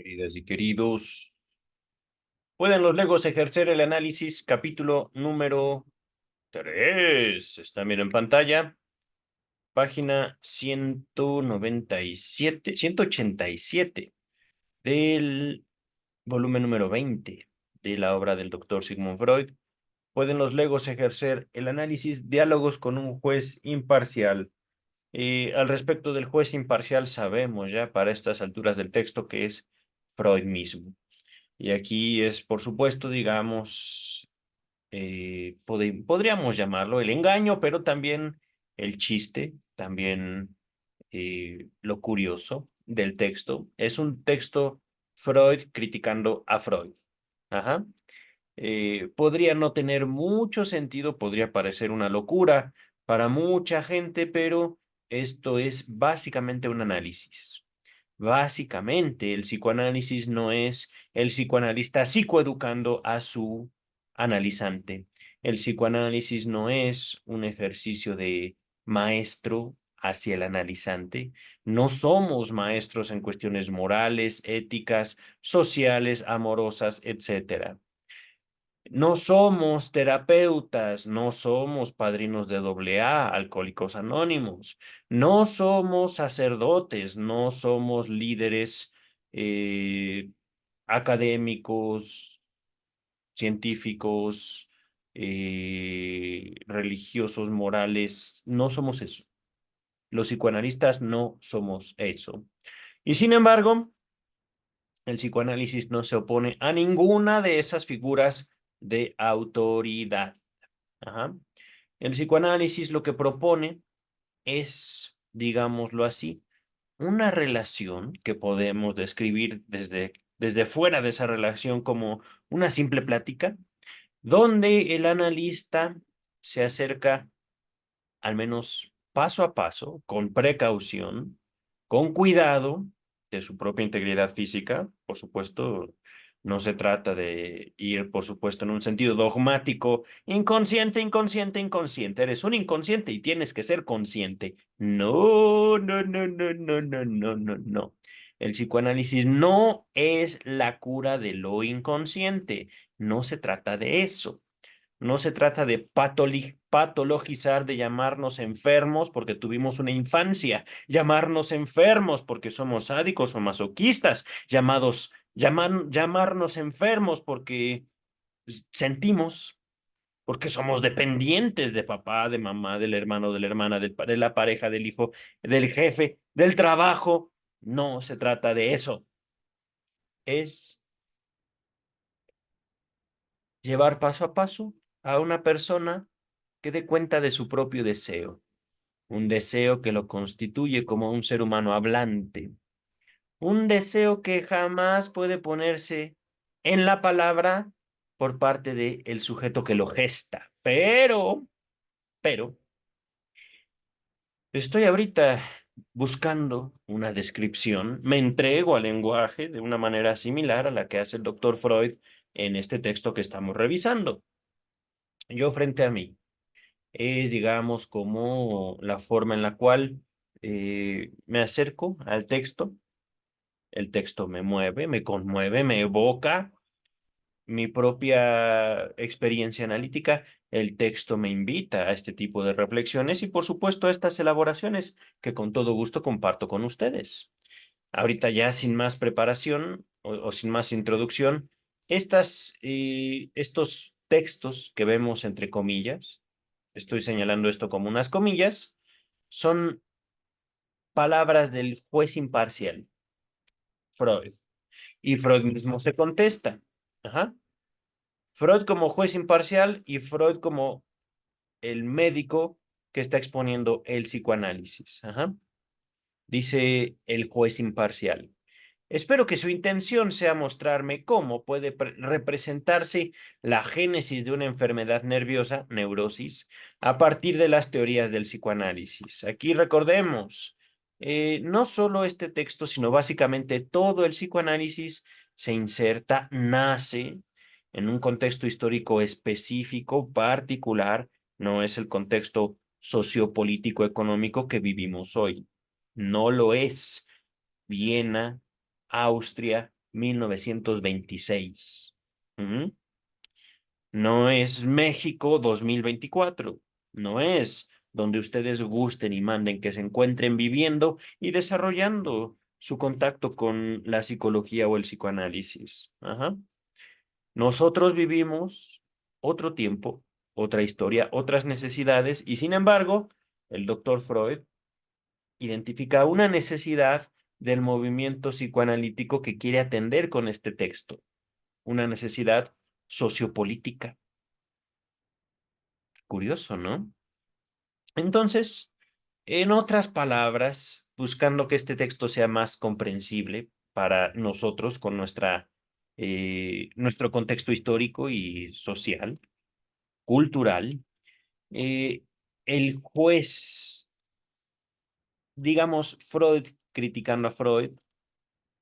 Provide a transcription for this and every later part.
Queridas y queridos, ¿pueden los Legos ejercer el análisis? Capítulo número 3. Están bien en pantalla. Página 197, 187 del volumen número 20 de la obra del doctor Sigmund Freud. ¿Pueden los Legos ejercer el análisis? Diálogos con un juez imparcial. Al respecto del juez imparcial, sabemos ya para estas alturas del texto que es Freud mismo. Y aquí es, por supuesto, digamos, podríamos llamarlo el engaño, pero también el chiste, también lo curioso del texto. Es un texto Freud criticando a Freud. Ajá. Podría no tener mucho sentido, podría parecer una locura para mucha gente, pero esto es básicamente un análisis. Básicamente, el psicoanálisis no es el psicoanalista psicoeducando a su analizante. El psicoanálisis no es un ejercicio de maestro hacia el analizante. No somos maestros en cuestiones morales, éticas, sociales, amorosas, etcétera. No somos terapeutas, no somos padrinos de AA, Alcohólicos Anónimos, no somos sacerdotes, no somos líderes académicos, científicos, religiosos, morales, no somos eso. Los psicoanalistas no somos eso. Y sin embargo, el psicoanálisis no se opone a ninguna de esas figuras de autoridad. Ajá. El psicoanálisis lo que propone es, digámoslo así, una relación que podemos describir desde fuera de esa relación como una simple plática, donde el analista se acerca al menos paso a paso, con precaución, con cuidado de su propia integridad física. Por supuesto, no se trata de ir, por supuesto, en un sentido dogmático, inconsciente, inconsciente, inconsciente. Eres un inconsciente y tienes que ser consciente. No, no, no, no, no, no, no, no, no. El psicoanálisis no es la cura de lo inconsciente. No se trata de eso. No se trata de patologizar, de llamarnos enfermos porque tuvimos una infancia, llamarnos enfermos porque somos sádicos o masoquistas, llamarnos enfermos porque sentimos, porque somos dependientes de papá, de mamá, del hermano, de la hermana, de la pareja, del hijo, del jefe, del trabajo. No se trata de eso. Es llevar paso a paso a una persona que dé cuenta de su propio deseo, un deseo que lo constituye como un ser humano hablante, un deseo que jamás puede ponerse en la palabra por parte del sujeto que lo gesta. Pero, estoy ahorita buscando una descripción, me entrego al lenguaje de una manera similar a la que hace el doctor Freud en este texto que estamos revisando. Yo frente a mí es, digamos, como la forma en la cual me acerco al texto. El texto me mueve, me conmueve, me evoca mi propia experiencia analítica. El texto me invita a este tipo de reflexiones y, por supuesto, a estas elaboraciones que con todo gusto comparto con ustedes. Ahorita ya sin más preparación o sin más introducción, estos textos que vemos entre comillas, estoy señalando esto como unas comillas, son palabras del juez imparcial, Freud. Y Freud mismo se contesta. Ajá. Freud como juez imparcial y Freud como el médico que está exponiendo el psicoanálisis. Ajá. Dice el juez imparcial. Espero que su intención sea mostrarme cómo puede representarse la génesis de una enfermedad nerviosa, neurosis, a partir de las teorías del psicoanálisis. Aquí recordemos, no solo este texto, sino básicamente todo el psicoanálisis se inserta, nace en un contexto histórico específico, particular, no es el contexto sociopolítico económico que vivimos hoy. No lo es. Viena, Austria, 1926. Ujú. No es México 2024. No es donde ustedes gusten y manden que se encuentren viviendo y desarrollando su contacto con la psicología o el psicoanálisis. Ajá. Nosotros vivimos otro tiempo, otra historia, otras necesidades y sin embargo, el doctor Freud identifica una necesidad del movimiento psicoanalítico que quiere atender con este texto, una necesidad sociopolítica. Curioso, ¿no? Entonces, en otras palabras, buscando que este texto sea más comprensible para nosotros con nuestro contexto histórico y social, cultural, eh, el juez, digamos, Freud, criticando a Freud,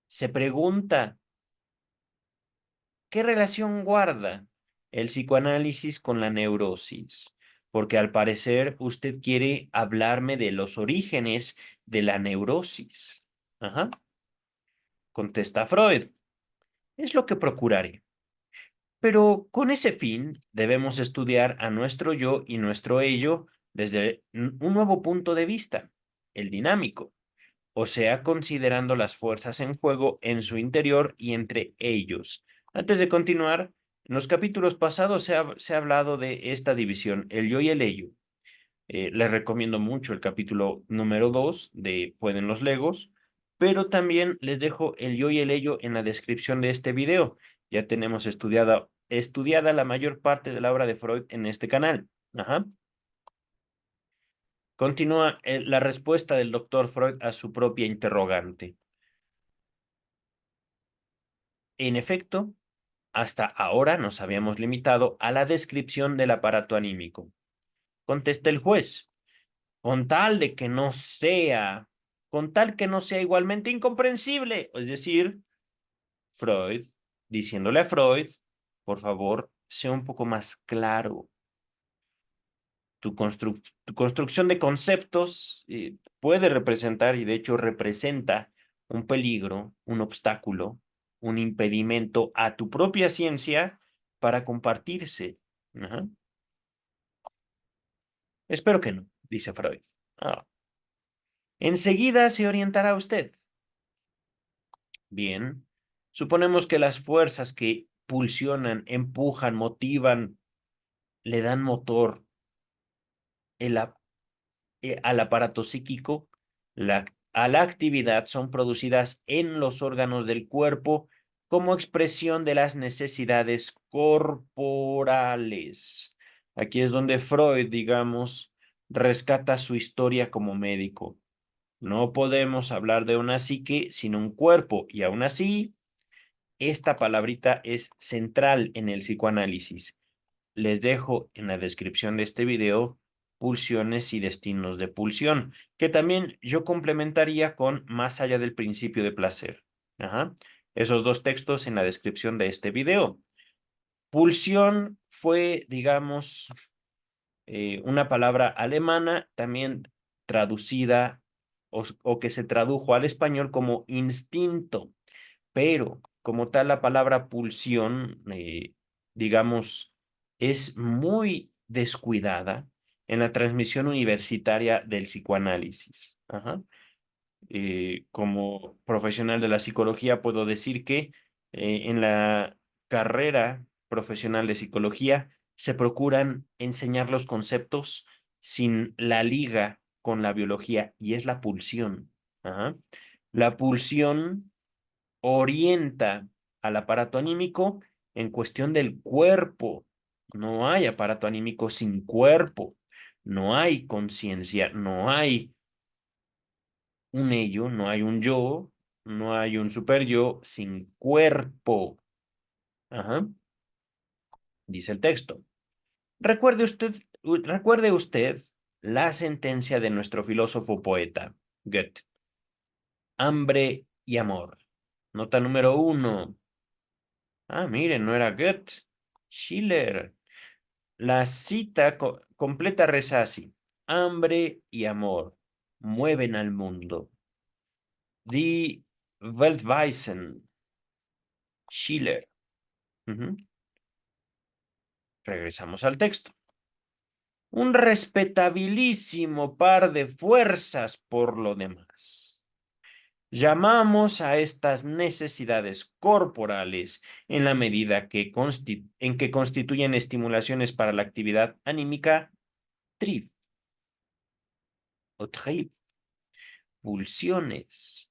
se pregunta, ¿qué relación guarda el psicoanálisis con la neurosis? Porque al parecer usted quiere hablarme de los orígenes de la neurosis. Ajá. Contesta Freud. Es lo que procuraré. Pero con ese fin debemos estudiar a nuestro yo y nuestro ello desde un nuevo punto de vista, el dinámico, o sea, considerando las fuerzas en juego en su interior y entre ellos. Antes de continuar, en los capítulos pasados se ha hablado de esta división, el yo y el ello. Les recomiendo mucho el capítulo número 2 de Pueden los Legos, pero también les dejo el yo y el ello en la descripción de este video. Ya tenemos estudiada la mayor parte de la obra de Freud en este canal. Ajá. Continúa la respuesta del doctor Freud a su propia interrogante. En efecto, hasta ahora nos habíamos limitado a la descripción del aparato anímico. Contesta el juez, con tal de que no sea, con tal que no sea igualmente incomprensible. Es decir, Freud, diciéndole a Freud, por favor, sea un poco más claro. Tu construcción de conceptos puede representar, y de hecho representa, un peligro, un obstáculo, un impedimento a tu propia ciencia para compartirse. Ajá. Espero que no, dice Freud. Ah. Enseguida se orientará usted. Bien, suponemos que las fuerzas que pulsionan, empujan, motivan, le dan motor el, al aparato psíquico, a la actividad son producidas en los órganos del cuerpo como expresión de las necesidades corporales. Aquí es donde Freud, digamos, rescata su historia como médico. No podemos hablar de una psique sin un cuerpo, y aún así, esta palabrita es central en el psicoanálisis. Les dejo en la descripción de este video pulsiones y destinos de pulsión, que también yo complementaría con más allá del principio de placer. Ajá. Esos dos textos en la descripción de este video. Pulsión fue, digamos, una palabra alemana, también traducida o que se tradujo al español como instinto, pero como tal la palabra pulsión, digamos, es muy descuidada en la transmisión universitaria del psicoanálisis. Ajá. Como profesional de la psicología puedo decir que en la carrera profesional de psicología se procuran enseñar los conceptos sin la liga con la biología y es la pulsión. Ajá. La pulsión orienta al aparato anímico en cuestión del cuerpo. No hay aparato anímico sin cuerpo. No hay conciencia, no hay un ello, no hay un yo, no hay un super yo sin cuerpo. Ajá, dice el texto. Recuerde usted la sentencia de nuestro filósofo poeta, Goethe. Hambre y amor. Nota número 1. Ah, miren, no era Goethe. Schiller. La cita completa reza así. Hambre y amor mueven al mundo. Die Weltweisen. Schiller. Regresamos al texto. Un respetabilísimo par de fuerzas por lo demás. Llamamos a estas necesidades corporales en la medida en que constituyen estimulaciones para la actividad anímica trip o trip, pulsiones.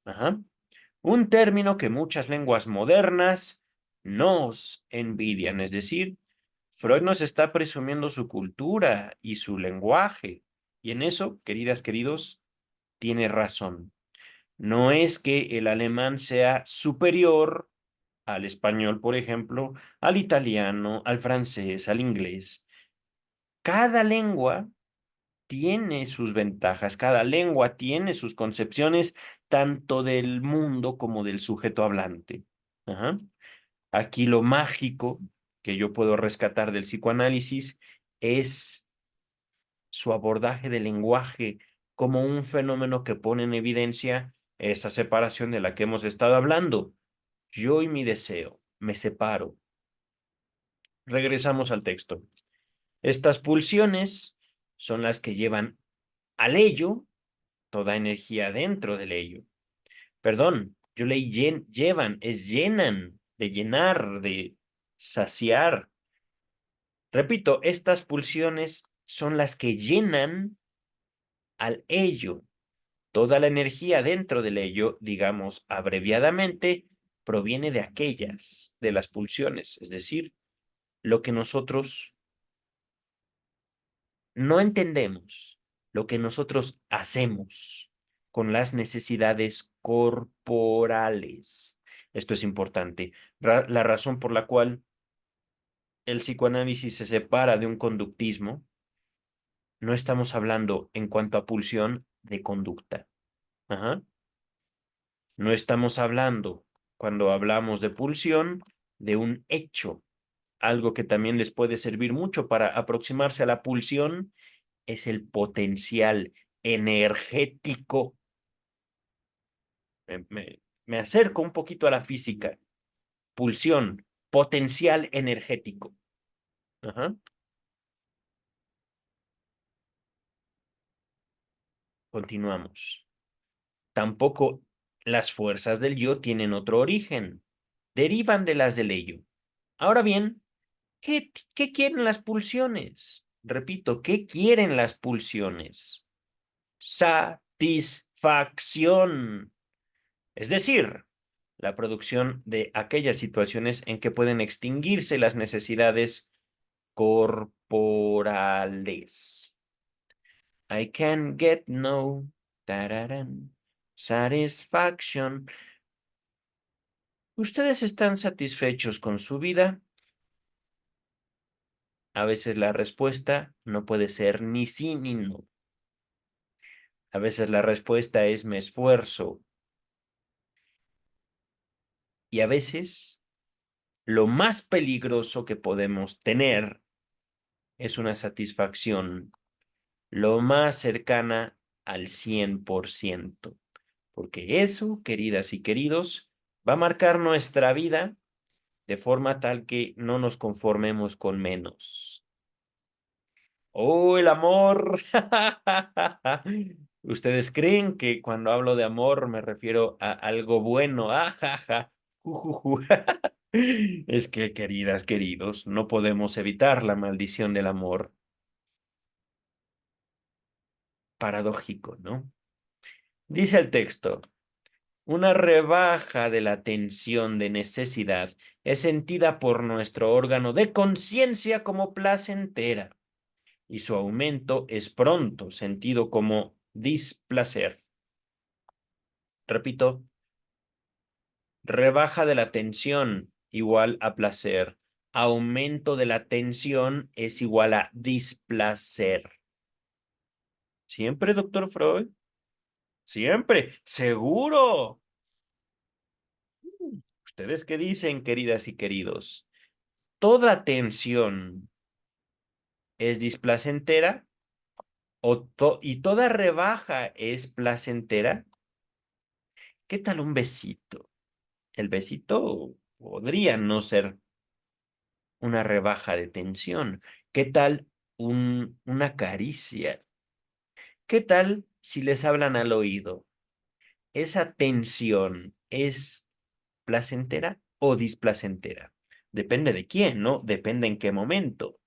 Un término que muchas lenguas modernas nos envidian, es decir, Freud nos está presumiendo su cultura y su lenguaje. Y en eso, queridas, queridos, tiene razón. No es que el alemán sea superior al español, por ejemplo, al italiano, al francés, al inglés. Cada lengua tiene sus ventajas, cada lengua tiene sus concepciones, tanto del mundo como del sujeto hablante. Aquí lo mágico que yo puedo rescatar del psicoanálisis es su abordaje del lenguaje como un fenómeno que pone en evidencia esa separación de la que hemos estado hablando. Yo y mi deseo, me separo. Regresamos al texto. Estas pulsiones son las que llevan al ello toda energía dentro del ello. Perdón, yo leí llevan, es llenan, de llenar, de saciar. Repito, estas pulsiones son las que llenan al ello. Toda la energía dentro del ello, digamos abreviadamente, proviene de aquellas, de las pulsiones, es decir, lo que nosotros no entendemos, lo que nosotros hacemos con las necesidades corporales. Esto es importante. La razón por la cual el psicoanálisis se separa de un conductismo, no estamos hablando en cuanto a pulsión de conducta. No estamos hablando, cuando hablamos de pulsión, de un hecho. Algo que también les puede servir mucho para aproximarse a la pulsión es el potencial energético. Me acerco un poquito a la física. Pulsión, potencial energético. Continuamos. Tampoco las fuerzas del yo tienen otro origen. Derivan de las del ello. Ahora bien, ¿qué quieren las pulsiones? Repito, ¿qué quieren las pulsiones? Satisfacción. Es decir, la producción de aquellas situaciones en que pueden extinguirse las necesidades corporales. I can get no tararán, satisfaction. ¿Ustedes están satisfechos con su vida? A veces la respuesta no puede ser ni sí ni no. A veces la respuesta es me esfuerzo. Y a veces lo más peligroso que podemos tener es una satisfacción lo más cercana al 100%. Porque eso, queridas y queridos, va a marcar nuestra vida de forma tal que no nos conformemos con menos. ¡Oh, el amor! ¿Ustedes creen que cuando hablo de amor me refiero a algo bueno? ¡Ajaja! Es que, queridas, queridos, no podemos evitar la maldición del amor. Paradójico, ¿no? Dice el texto, una rebaja de la tensión de necesidad es sentida por nuestro órgano de conciencia como placentera y su aumento es pronto sentido como displacer. Repito, rebaja de la tensión igual a placer. Aumento de la tensión es igual a displacer. ¿Siempre, doctor Freud? Siempre, seguro. ¿Ustedes qué dicen, queridas y queridos? ¿Toda tensión es displacentera y toda rebaja es placentera? ¿Qué tal un besito? El besito podría no ser una rebaja de tensión. ¿Qué tal una caricia? ¿Qué tal si les hablan al oído? ¿Esa tensión es placentera o displacentera? Depende de quién, ¿no? Depende en qué momento.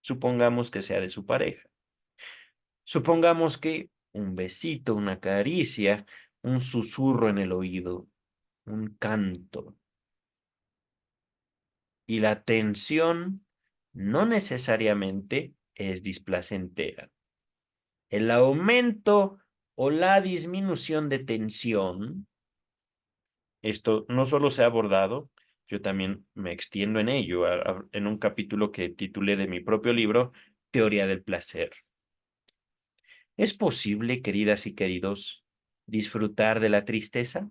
Supongamos que sea de su pareja. Supongamos que un besito, una caricia, un susurro en el oído, un canto. Y la tensión no necesariamente es displacentera. El aumento o la disminución de tensión, esto no solo se ha abordado, yo también me extiendo en ello, en un capítulo que titulé de mi propio libro, Teoría del placer. ¿Es posible, queridas y queridos, disfrutar de la tristeza?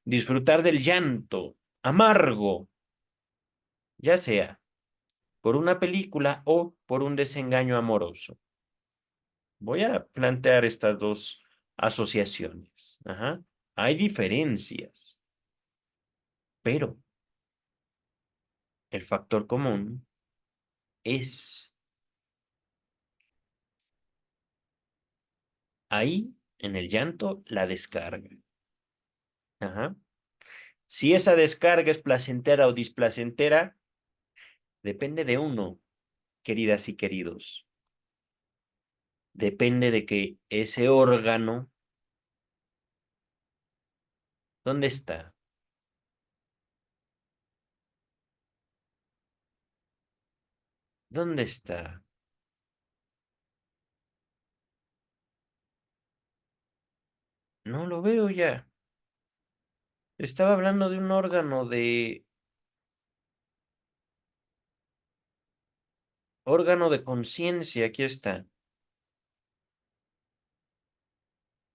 Disfrutar del llanto amargo, ya sea por una película o por un desengaño amoroso. Voy a plantear estas dos asociaciones. Ajá. Hay diferencias, pero el factor común es ahí, en el llanto, la descarga. Ajá. Si esa descarga es placentera o displacentera, depende de uno, queridas y queridos. Depende de que ese órgano, ¿dónde está? ¿Dónde está? No lo veo ya. Estaba hablando de un órgano de conciencia, aquí está.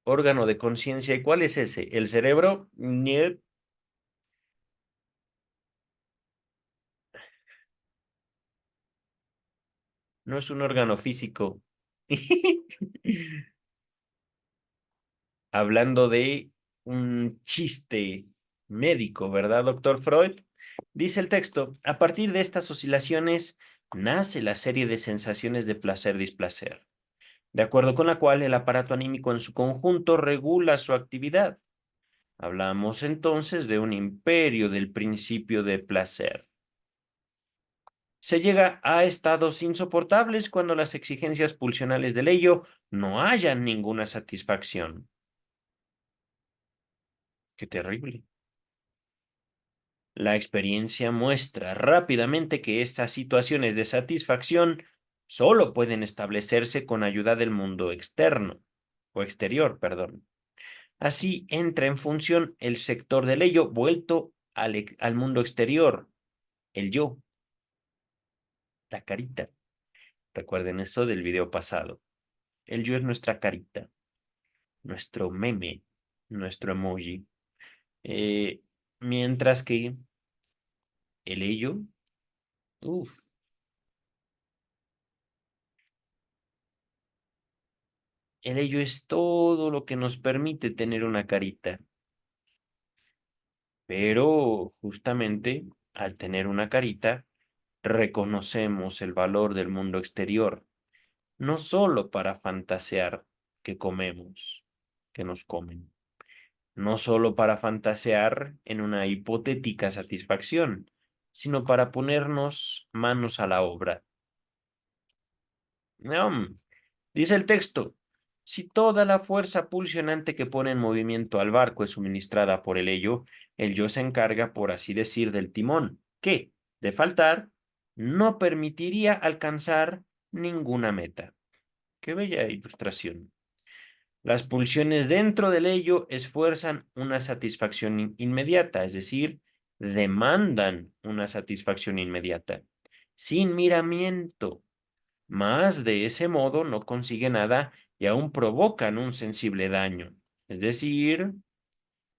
Órgano de conciencia. ¿Y cuál es ese? ¿El cerebro? Niet. No es un órgano físico. Hablando de un chiste médico, ¿verdad, doctor Freud? Dice el texto, a partir de estas oscilaciones nace la serie de sensaciones de placer-displacer, de acuerdo con la cual el aparato anímico en su conjunto regula su actividad. Hablamos entonces de un imperio del principio de placer. Se llega a estados insoportables cuando las exigencias pulsionales del ello no hallan ninguna satisfacción. Qué terrible. La experiencia muestra rápidamente que estas situaciones de satisfacción solo pueden establecerse con ayuda del mundo externo, o exterior, perdón. Así entra en función el sector del ello vuelto al mundo exterior, el yo, la carita. Recuerden esto del video pasado. El yo es nuestra carita, nuestro meme, nuestro emoji. Eh, Mientras que el ello, uff, el ello es todo lo que nos permite tener una carita. Pero justamente al tener una carita, reconocemos el valor del mundo exterior, no solo para fantasear que comemos, que nos comen, no solo para fantasear en una hipotética satisfacción, sino para ponernos manos a la obra. Dice el texto, si toda la fuerza pulsionante que pone en movimiento al barco es suministrada por el yo se encarga, por así decir, del timón, que, de faltar, no permitiría alcanzar ninguna meta. Qué bella ilustración. Las pulsiones dentro del ello esfuerzan una satisfacción inmediata, es decir, demandan una satisfacción inmediata, sin miramiento. Mas de ese modo no consigue nada y aún provocan un sensible daño. Es decir,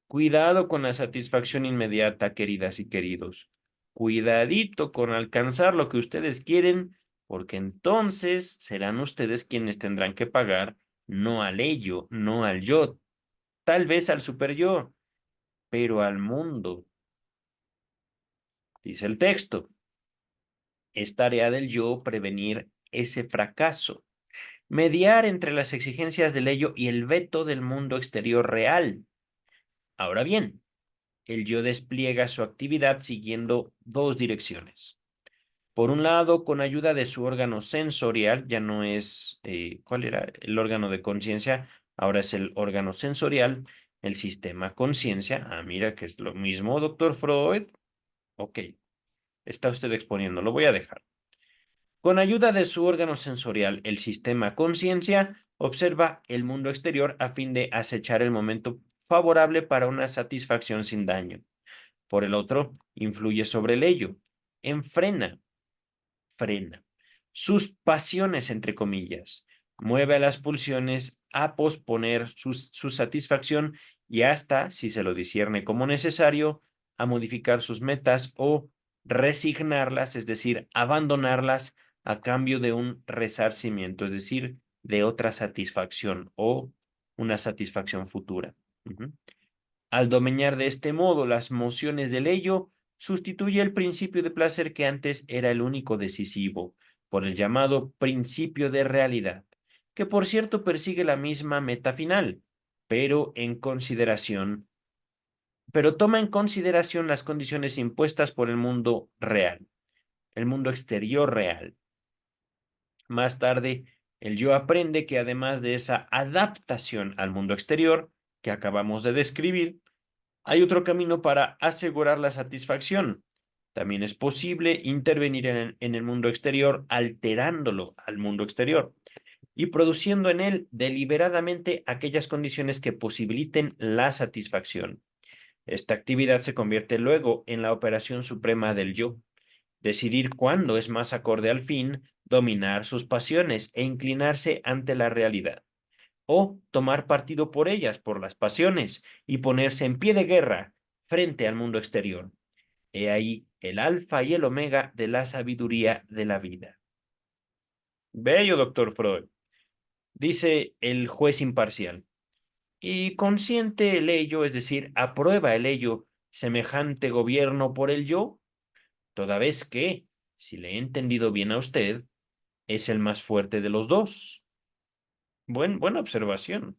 cuidado con la satisfacción inmediata, queridas y queridos. Cuidadito con alcanzar lo que ustedes quieren, porque entonces serán ustedes quienes tendrán que pagar, no al ello, no al yo, tal vez al super yo, pero al mundo. Dice el texto, es tarea del yo prevenir ese fracaso, mediar entre las exigencias del ello y el veto del mundo exterior real. Ahora bien, el yo despliega su actividad siguiendo dos direcciones. Por un lado, con ayuda de su órgano sensorial, ya no es, ¿cuál era el órgano de conciencia? Ahora es el órgano sensorial, el sistema conciencia. Ah, mira que es lo mismo, doctor Freud. Ok, está usted exponiendo, lo voy a dejar. Con ayuda de su órgano sensorial, el sistema conciencia observa el mundo exterior a fin de acechar el momento favorable para una satisfacción sin daño. Por el otro, influye sobre el ello, frena sus pasiones, entre comillas, mueve a las pulsiones a posponer su satisfacción y hasta, si se lo discierne como necesario, a modificar sus metas o resignarlas, es decir, abandonarlas a cambio de un resarcimiento, es decir, de otra satisfacción o una satisfacción futura. Al domeñar de este modo las mociones del ello, sustituye el principio de placer que antes era el único decisivo, por el llamado principio de realidad, que por cierto persigue la misma meta final, pero toma en consideración las condiciones impuestas por el mundo real, el mundo exterior real. Más tarde, el yo aprende que además de esa adaptación al mundo exterior que acabamos de describir, hay otro camino para asegurar la satisfacción. También es posible intervenir en el mundo exterior alterándolo al mundo exterior y produciendo en él deliberadamente aquellas condiciones que posibiliten la satisfacción. Esta actividad se convierte luego en la operación suprema del yo. Decidir cuándo es más acorde al fin, dominar sus pasiones e inclinarse ante la realidad o tomar partido por ellas, por las pasiones, y ponerse en pie de guerra frente al mundo exterior. He ahí el alfa y el omega de la sabiduría de la vida. Bello, doctor Freud, dice el juez imparcial. Y consiente el ello, es decir, aprueba el ello semejante gobierno por el yo, toda vez que, si le he entendido bien a usted, es el más fuerte de los dos. Buena observación,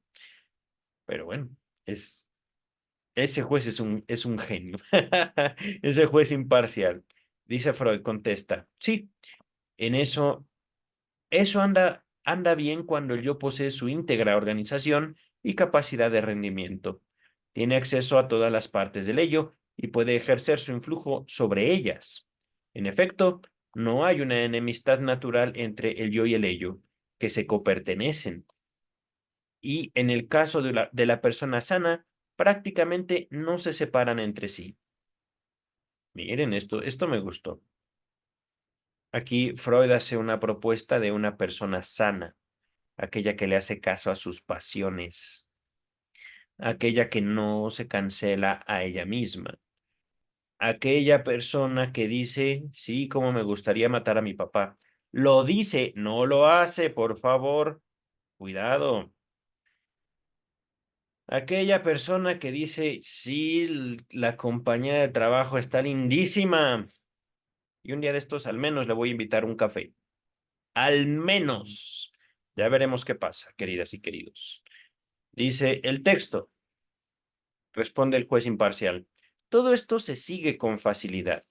pero bueno, es ese juez es un genio. Ese juez imparcial. Dice Freud, contesta, sí, en eso anda bien cuando el yo posee su íntegra organización y capacidad de rendimiento. Tiene acceso a todas las partes del ello y puede ejercer su influjo sobre ellas. En efecto, no hay una enemistad natural entre el yo y el ello, que se copertenecen y en el caso de la persona sana, prácticamente no se separan entre sí. Miren, esto me gustó. Aquí Freud hace una propuesta de una persona sana, aquella que le hace caso a sus pasiones, aquella que no se cancela a ella misma, aquella persona que dice, sí, como me gustaría matar a mi papá. Lo dice, no lo hace, por favor, cuidado. Aquella persona que dice, sí, la compañía de trabajo está lindísima. Y un día de estos al menos le voy a invitar un café. Al menos. Ya veremos qué pasa, queridas y queridos. Dice el texto, responde el juez imparcial. Todo esto se sigue con facilidad,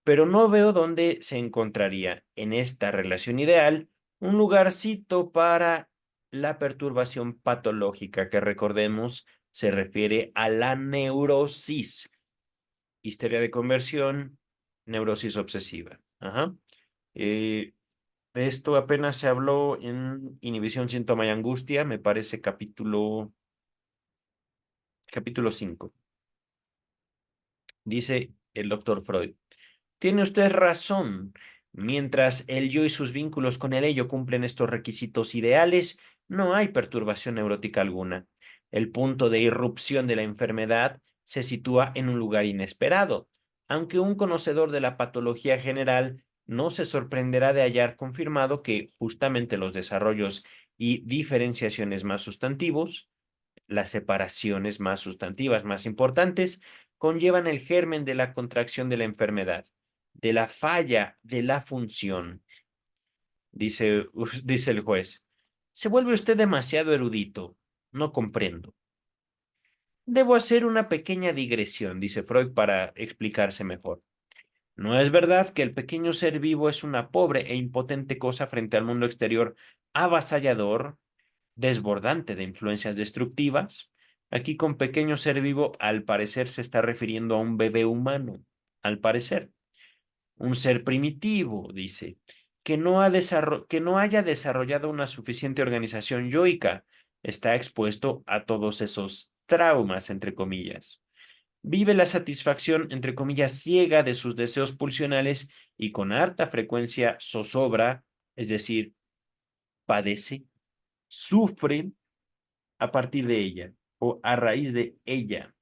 pero no veo dónde se encontraría en esta relación ideal un lugarcito para la perturbación patológica que recordemos se refiere a la neurosis, histeria de conversión, neurosis obsesiva. Ajá. Eh, de esto apenas se habló en Inhibición, Síntoma y Angustia, me parece capítulo 5. Dice el doctor Freud. Tiene usted razón. Mientras el yo y sus vínculos con el ello cumplen estos requisitos ideales, no hay perturbación neurótica alguna. El punto de irrupción de la enfermedad se sitúa en un lugar inesperado, aunque un conocedor de la patología general no se sorprenderá de hallar confirmado que justamente los desarrollos y diferenciaciones más sustantivos, las separaciones más sustantivas más importantes, conllevan el germen de la contracción de la enfermedad. de la falla de la función. Dice el juez. Se vuelve usted demasiado erudito. No comprendo. Debo hacer una pequeña digresión, dice Freud, para explicarse mejor. ¿No es verdad que el pequeño ser vivo es una pobre e impotente cosa frente al mundo exterior avasallador, desbordante de influencias destructivas? Aquí con pequeño ser vivo, al parecer se está refiriendo a un bebé humano, al parecer. Un ser primitivo, dice, que no haya desarrollado una suficiente organización yoica, está expuesto a todos esos traumas, entre comillas. Vive la satisfacción, entre comillas, ciega de sus deseos pulsionales y con harta frecuencia zozobra, es decir, padece, sufre a partir de ella o a raíz de ella.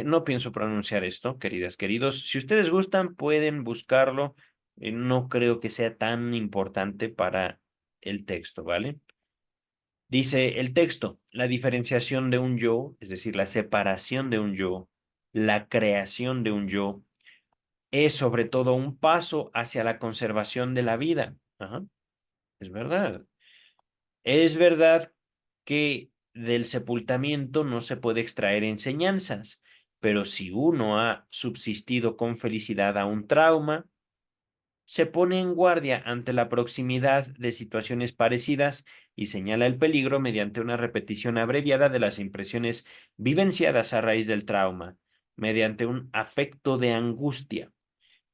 No pienso pronunciar esto, queridas, queridos. Si ustedes gustan, pueden buscarlo. No creo que sea tan importante para el texto, ¿vale? Dice el texto, la diferenciación de un yo, es decir, la separación de un yo, la creación de un yo, es sobre todo un paso hacia la conservación de la vida. Ajá, es verdad. Es verdad que del sepultamiento no se puede extraer enseñanzas, pero si uno ha subsistido con felicidad a un trauma, se pone en guardia ante la proximidad de situaciones parecidas y señala el peligro mediante una repetición abreviada de las impresiones vivenciadas a raíz del trauma, mediante un afecto de angustia.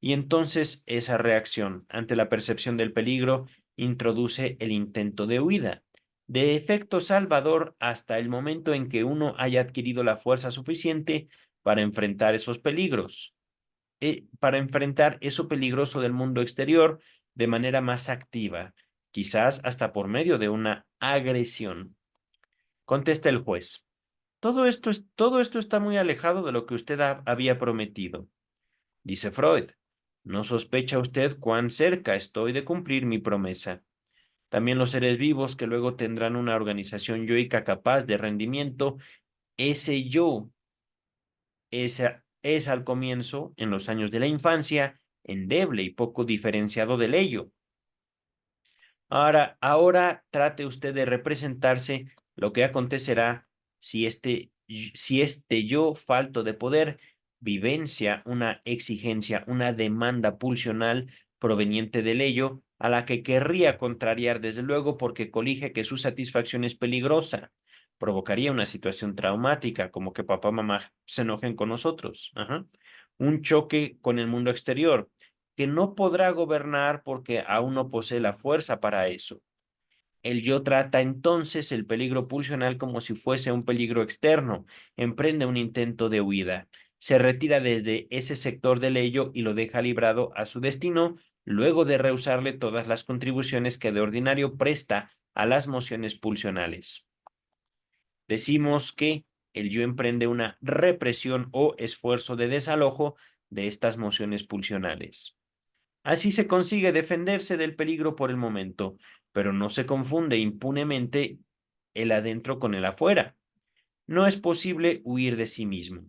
Y entonces esa reacción ante la percepción del peligro introduce el intento de huida, de efecto salvador hasta el momento en que uno haya adquirido la fuerza suficiente para enfrentar esos peligros, para enfrentar eso peligroso del mundo exterior de manera más activa, quizás hasta por medio de una agresión. Contesta el juez. Todo esto está muy alejado de lo que usted había prometido. Dice Freud, ¿no sospecha usted cuán cerca estoy de cumplir mi promesa? También los seres vivos que luego tendrán una organización yoica capaz de rendimiento, ese yo es al comienzo, en los años de la infancia, endeble y poco diferenciado del ello. Ahora trate usted de representarse lo que acontecerá si este yo falto de poder vivencia una exigencia, una demanda pulsional proveniente del ello, a la que querría contrariar desde luego porque colige que su satisfacción es peligrosa. Provocaría una situación traumática, como que papá, mamá se enojen con nosotros. Ajá. Un choque con el mundo exterior que no podrá gobernar porque aún no posee la fuerza para eso. El yo trata entonces el peligro pulsional como si fuese un peligro externo, emprende un intento de huida, se retira desde ese sector del ello y lo deja librado a su destino, luego de rehusarle todas las contribuciones que de ordinario presta a las mociones pulsionales. Decimos que el yo emprende una represión o esfuerzo de desalojo de estas mociones pulsionales. Así se consigue defenderse del peligro por el momento, pero no se confunde impunemente el adentro con el afuera. No es posible huir de sí mismo.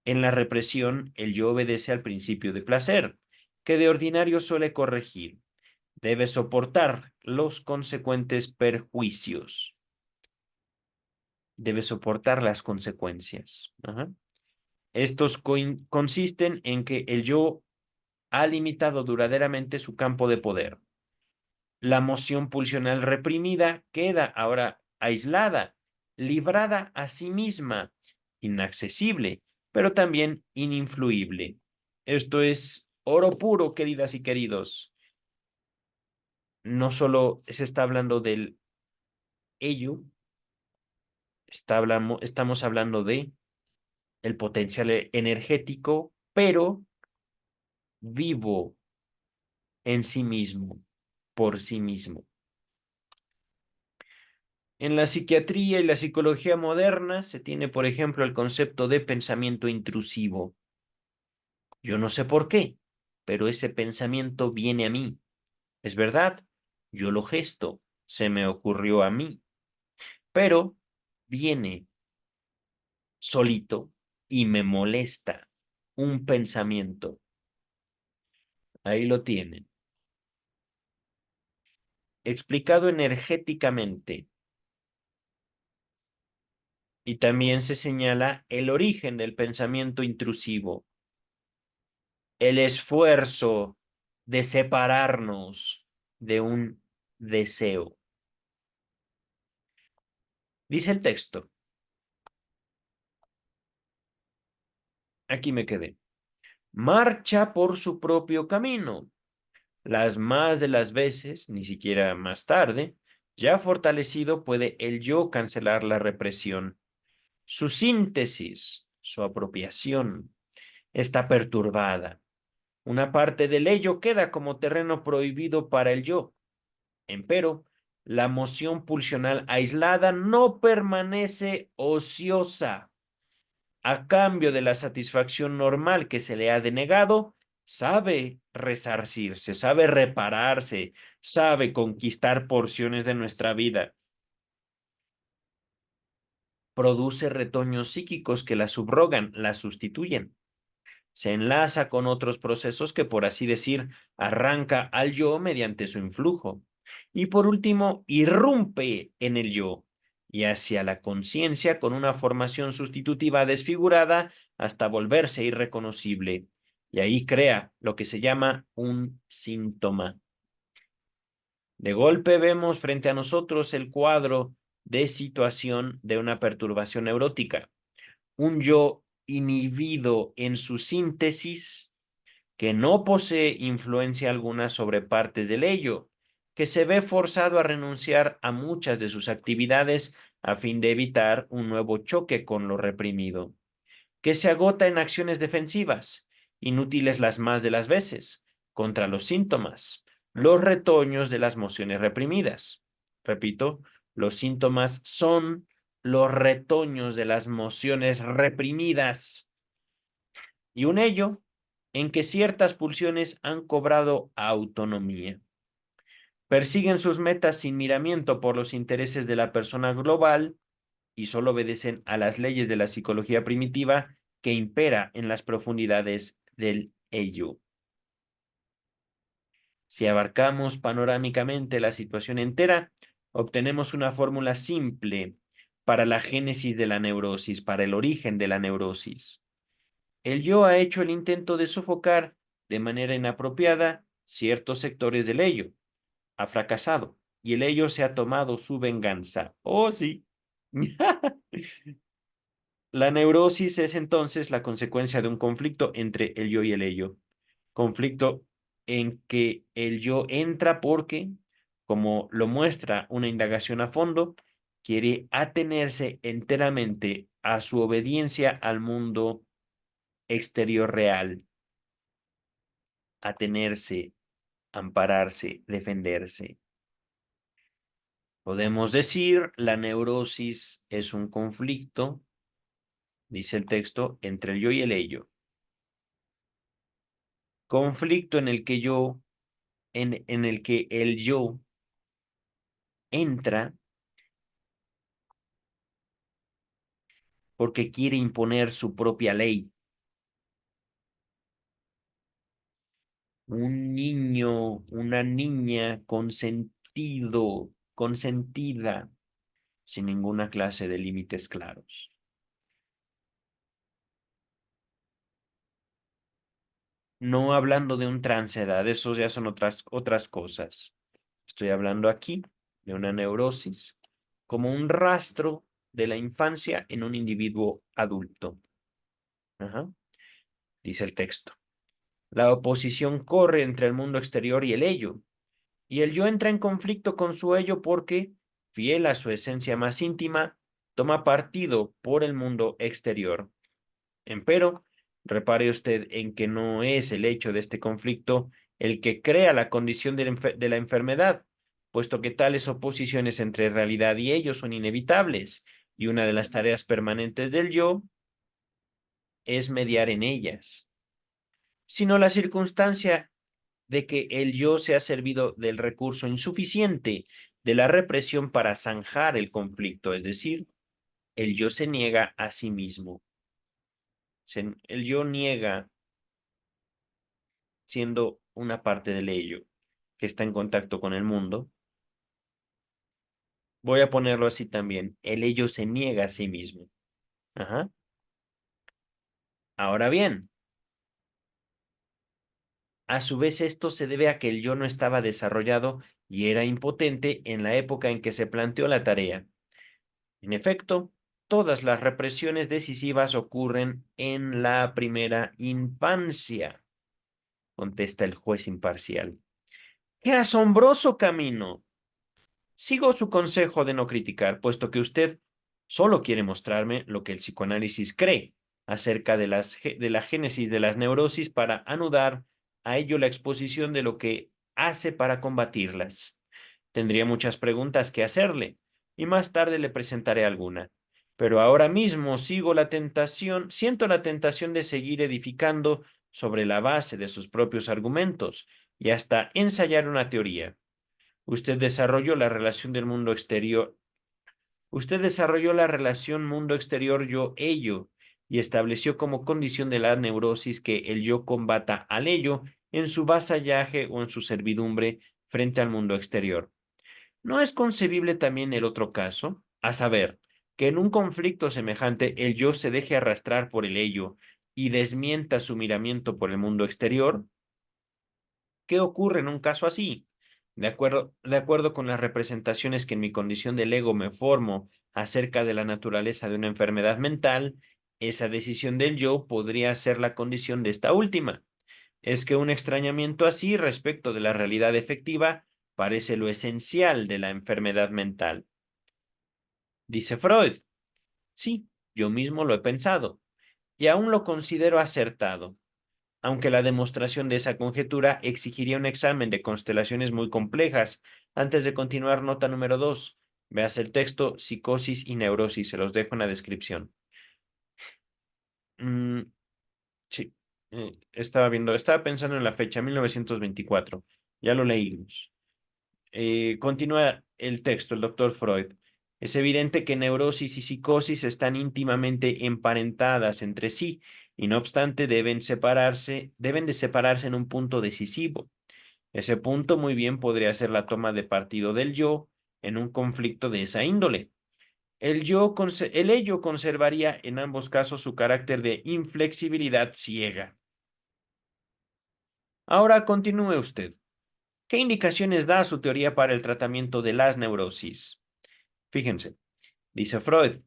En la represión, el yo obedece al principio de placer, que de ordinario suele corregir. Debe soportar los consecuentes perjuicios. Debe soportar las consecuencias. Ajá. Estos consisten en que el yo ha limitado duraderamente su campo de poder. La moción pulsional reprimida queda ahora aislada, librada a sí misma, inaccesible, pero también ininfluible. Esto es oro puro, queridas y queridos. No solo se está hablando del ello, estamos hablando de el potencial energético, pero vivo en sí mismo, por sí mismo. En la psiquiatría y la psicología moderna se tiene, por ejemplo, el concepto de pensamiento intrusivo. Yo no sé por qué, pero ese pensamiento viene a mí. Es verdad, yo lo gesto, se me ocurrió a mí, pero viene solito y me molesta. un pensamiento. Ahí lo tienen. Explicado energéticamente. Y también se señala el origen del pensamiento intrusivo, el esfuerzo de separarnos de un deseo. Dice el texto, aquí me quedé, marcha por su propio camino. Las más de las veces, ni siquiera más tarde, ya fortalecido puede el yo cancelar la represión. Su síntesis, su apropiación, está perturbada. Una parte del ello queda como terreno prohibido para el yo. Empero, la moción pulsional aislada no permanece ociosa. A cambio de la satisfacción normal que se le ha denegado, sabe resarcirse, sabe repararse, sabe conquistar porciones de nuestra vida. Produce retoños psíquicos que la subrogan, la sustituyen. Se enlaza con otros procesos que, por así decir, arranca al yo mediante su influjo. Y por último, irrumpe en el yo y hacia la conciencia con una formación sustitutiva desfigurada hasta volverse irreconocible. Y ahí crea lo que se llama un síntoma. De golpe vemos frente a nosotros el cuadro de situación de una perturbación neurótica. Un yo inhibido en su síntesis que no posee influencia alguna sobre partes del ello, que se ve forzado a renunciar a muchas de sus actividades a fin de evitar un nuevo choque con lo reprimido, que se agota en acciones defensivas, inútiles las más de las veces, contra los síntomas, los retoños de las mociones reprimidas. Repito, los síntomas son los retoños de las mociones reprimidas y un ello en que ciertas pulsiones han cobrado autonomía. Persiguen sus metas sin miramiento por los intereses de la persona global y solo obedecen a las leyes de la psicología primitiva que impera en las profundidades del ello. Si abarcamos panorámicamente la situación entera, obtenemos una fórmula simple para la génesis de la neurosis, para el origen de la neurosis. El yo ha hecho el intento de sofocar de manera inapropiada ciertos sectores del ello. Ha fracasado y el ello se ha tomado su venganza. Oh, sí. La neurosis es entonces la consecuencia de un conflicto entre el yo y el ello. Conflicto en que el yo entra porque, como lo muestra una indagación a fondo, quiere atenerse enteramente a su obediencia al mundo exterior real, atenerse, ampararse, defenderse. Podemos decir, la neurosis es un conflicto, dice el texto, entre el yo y el ello. Conflicto en el que en el que el yo entra porque quiere imponer su propia ley. Un niño, una niña consentido, consentida, sin ninguna clase de límites claros. No hablando de un transedad, esos ya son otras cosas. Estoy hablando aquí de una neurosis como un rastro de la infancia en un individuo adulto. Ajá. Dice el texto. La oposición corre entre el mundo exterior y el ello, y el yo entra en conflicto con su ello porque, fiel a su esencia más íntima, toma partido por el mundo exterior. Empero, repare usted en que no es el hecho de este conflicto el que crea la condición de la enfermedad, puesto que tales oposiciones entre realidad y ello son inevitables, y una de las tareas permanentes del yo es mediar en ellas, sino la circunstancia de que el yo se ha servido del recurso insuficiente de la represión para zanjar el conflicto, es decir, el yo se niega a sí mismo. El yo niega siendo una parte del ello que está en contacto con el mundo. Voy a ponerlo así también. El ello se niega a sí mismo. Ajá. Ahora bien, a su vez esto se debe a que el yo no estaba desarrollado y era impotente en la época en que se planteó la tarea. En efecto, todas las represiones decisivas ocurren en la primera infancia, contesta el juez imparcial. ¡Qué asombroso camino! Sigo su consejo de no criticar, puesto que usted solo quiere mostrarme lo que el psicoanálisis cree acerca de la génesis de las neurosis para anudar a ello la exposición de lo que hace para combatirlas. Tendría muchas preguntas que hacerle y más tarde le presentaré alguna. Pero ahora mismo siento la tentación de seguir edificando sobre la base de sus propios argumentos y hasta ensayar una teoría. Usted desarrolló la relación del mundo exterior. Usted desarrolló la relación mundo exterior yo-ello y estableció como condición de la neurosis que el yo combata al ello en su vasallaje o en su servidumbre frente al mundo exterior. ¿No es concebible también el otro caso? A saber, que en un conflicto semejante el yo se deje arrastrar por el ello y desmienta su miramiento por el mundo exterior. ¿Qué ocurre en un caso así? De acuerdo con las representaciones que en mi condición del ego me formo acerca de la naturaleza de una enfermedad mental, esa decisión del yo podría ser la condición de esta última. Es que un extrañamiento así respecto de la realidad efectiva parece lo esencial de la enfermedad mental. Dice Freud, sí, yo mismo lo he pensado, y aún lo considero acertado, aunque la demostración de esa conjetura exigiría un examen de constelaciones muy complejas. Antes de continuar, nota número 2. Veas el texto Psicosis y Neurosis, se los dejo en la descripción. Mm, sí, estaba pensando en la fecha, 1924. Ya lo leímos. Continúa el texto, el doctor Freud. Es evidente que neurosis y psicosis están íntimamente emparentadas entre sí y no obstante deben de separarse en un punto decisivo. Ese punto muy bien podría ser la toma de partido del yo en un conflicto de esa índole. El ello conservaría en ambos casos su carácter de inflexibilidad ciega. Ahora continúe usted. ¿Qué indicaciones da su teoría para el tratamiento de las neurosis? Fíjense, dice Freud,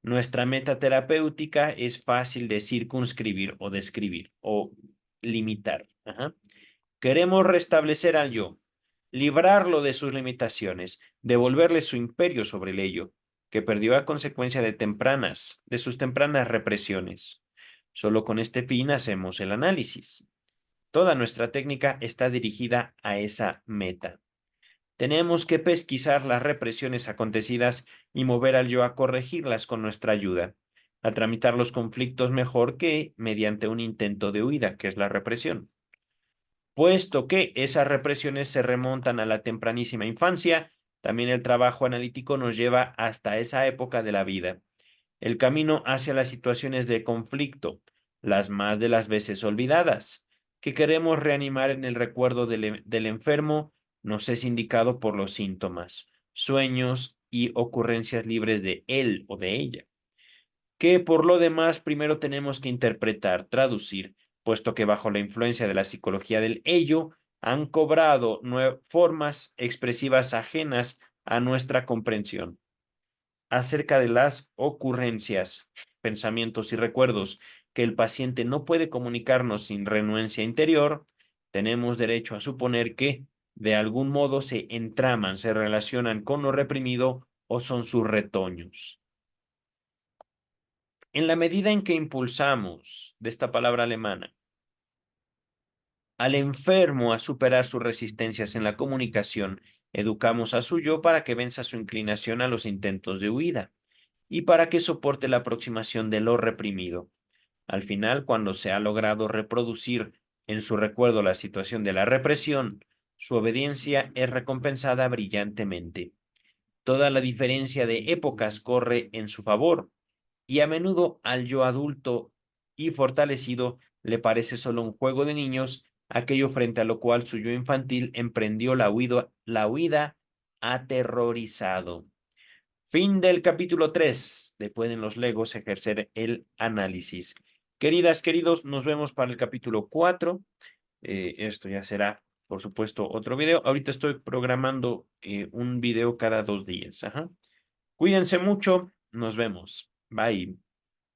nuestra meta terapéutica es fácil de circunscribir o describir o limitar. Ajá. Queremos restablecer al yo, librarlo de sus limitaciones, devolverle su imperio sobre el ello, que perdió a consecuencia de sus tempranas represiones. Solo con este fin hacemos el análisis. Toda nuestra técnica está dirigida a esa meta. Tenemos que pesquisar las represiones acontecidas y mover al yo a corregirlas con nuestra ayuda, a tramitar los conflictos mejor que mediante un intento de huida, que es la represión. Puesto que esas represiones se remontan a la tempranísima infancia, también el trabajo analítico nos lleva hasta esa época de la vida. El camino hacia las situaciones de conflicto, las más de las veces olvidadas, que queremos reanimar en el recuerdo del enfermo, nos es indicado por los síntomas, sueños y ocurrencias libres de él o de ella, que por lo demás primero tenemos que interpretar, traducir, puesto que bajo la influencia de la psicología del ello han cobrado formas expresivas ajenas a nuestra comprensión. Acerca de las ocurrencias, pensamientos y recuerdos que el paciente no puede comunicarnos sin renuencia interior, tenemos derecho a suponer que de algún modo se entraman, se relacionan con lo reprimido o son sus retoños. En la medida en que impulsamos, de esta palabra alemana, al enfermo a superar sus resistencias en la comunicación, educamos a su yo para que venza su inclinación a los intentos de huida y para que soporte la aproximación de lo reprimido. Al final, cuando se ha logrado reproducir en su recuerdo la situación de la represión, su obediencia es recompensada brillantemente. Toda la diferencia de épocas corre en su favor, y a menudo al yo adulto y fortalecido le parece solo un juego de niños aquello frente a lo cual su yo infantil emprendió la huida aterrorizado. Fin del capítulo 3 de Pueden los Legos ejercer el análisis. Queridas, queridos, nos vemos para el capítulo 4. Esto ya será, por supuesto, otro video. Ahorita estoy programando un video cada 2 días. Ajá. Cuídense mucho. Nos vemos. Bye.